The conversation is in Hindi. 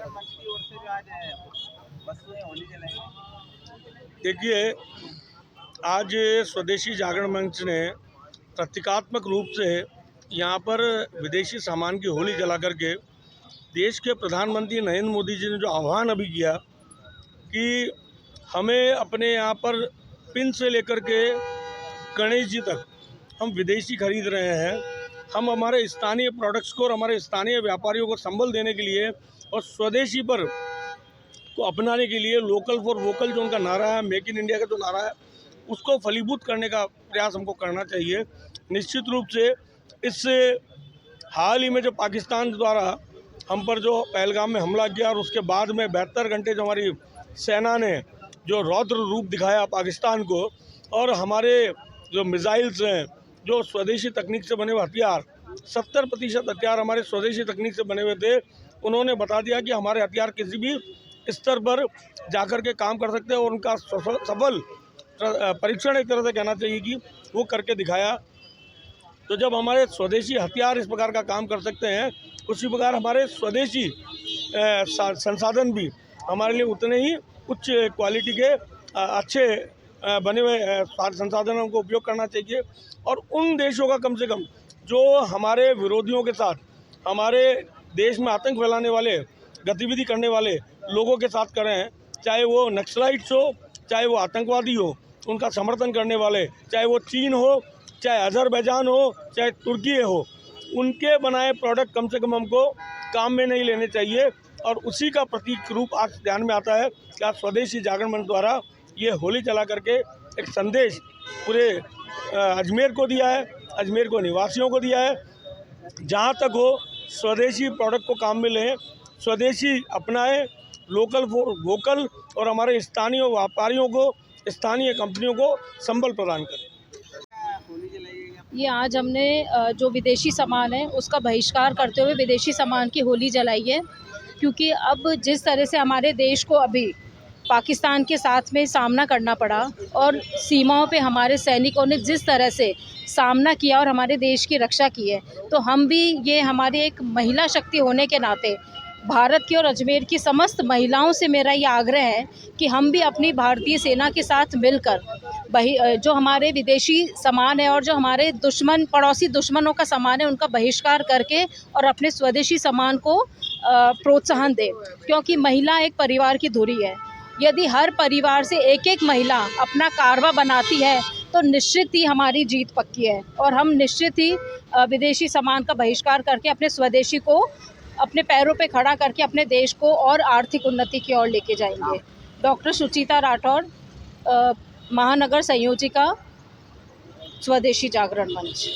जागरण मंच की ओर से जो आज वस्तुएं होली जलाई। देखिए, आज स्वदेशी जागरण मंच ने प्रतीकात्मक रूप से यहाँ पर विदेशी सामान की होली जला करके देश के प्रधानमंत्री नरेंद्र मोदी जी ने जो आह्वान अभी किया कि हमें अपने यहाँ पर पिन से लेकर के गणेश जी तक हम विदेशी खरीद रहे हैं। हम हमारे स्थानीय प्रोडक्ट्स को और हमारे स्थानीय व्यापारियों को संबल देने के लिए और स्वदेशी पर को अपनाने के लिए लोकल फॉर वोकल जो उनका नारा है, मेक इन इंडिया का जो नारा है, उसको फलीभूत करने का प्रयास हमको करना चाहिए। निश्चित रूप से इससे हाल ही में जो पाकिस्तान द्वारा हम पर जो पहलगाम में हमला किया और उसके बाद में 72 घंटे जो हमारी सेना ने जो रौद्र रूप दिखाया पाकिस्तान को, और हमारे जो मिसाइल्स हैं, जो स्वदेशी तकनीक से बने हुए हथियार, 70% हथियार हमारे स्वदेशी तकनीक से बने हुए थे। उन्होंने बता दिया कि हमारे हथियार किसी भी स्तर पर जाकर के काम कर सकते हैं और उनका सफल परीक्षण एक तरह से कहना चाहिए कि वो करके दिखाया। तो जब हमारे स्वदेशी हथियार इस प्रकार का काम कर सकते हैं, उसी प्रकार हमारे स्वदेशी संसाधन भी हमारे लिए उतने ही उच्च क्वालिटी के अच्छे बने हुए संसाधनों को उपयोग करना चाहिए। और उन देशों का कम से कम जो हमारे विरोधियों के साथ, हमारे देश में आतंक फैलाने वाले, गतिविधि करने वाले लोगों के साथ कर रहे हैं, चाहे वो नक्सलाइट्स हो, चाहे वो आतंकवादी हो, उनका समर्थन करने वाले, चाहे वो चीन हो, चाहे अजरबैजान हो, चाहे तुर्की हो, उनके बनाए प्रोडक्ट कम से कम हमको काम में नहीं लेने चाहिए। और उसी का प्रतीक रूप आज ध्यान में आता है कि आज स्वदेशी जागरण मंच द्वारा ये होली चला करके एक संदेश पूरे अजमेर को दिया है, अजमेर को निवासियों को दिया है। जहाँ तक हो स्वदेशी प्रोडक्ट को काम में लें, स्वदेशी अपनाएं, लोकल फॉर वोकल, और हमारे स्थानीय व्यापारियों को, स्थानीय कंपनियों को संबल प्रदान करें। ये आज हमने जो विदेशी सामान है उसका बहिष्कार करते हुए विदेशी सामान की होली जलाई है, क्योंकि अब जिस तरह से हमारे देश को अभी पाकिस्तान के साथ में सामना करना पड़ा और सीमाओं पे हमारे सैनिकों ने जिस तरह से सामना किया और हमारे देश की रक्षा की है, तो हम भी, ये हमारी एक महिला शक्ति होने के नाते भारत की और अजमेर की समस्त महिलाओं से मेरा ये आग्रह है कि हम भी अपनी भारतीय सेना के साथ मिलकर जो हमारे विदेशी सामान है और जो हमारे दुश्मन, पड़ोसी दुश्मनों का सामान है, उनका बहिष्कार करके और अपने स्वदेशी सामान को प्रोत्साहन दें। क्योंकि महिला एक परिवार की धुरी है। यदि हर परिवार से एक एक महिला अपना कारवा बनाती है तो निश्चित ही हमारी जीत पक्की है और हम निश्चित ही विदेशी सामान का बहिष्कार करके अपने स्वदेशी को अपने पैरों पे खड़ा करके अपने देश को और आर्थिक उन्नति की ओर लेके जाएंगे। डॉक्टर सुचिता राठौड़, महानगर संयोजिका, स्वदेशी जागरण मंच।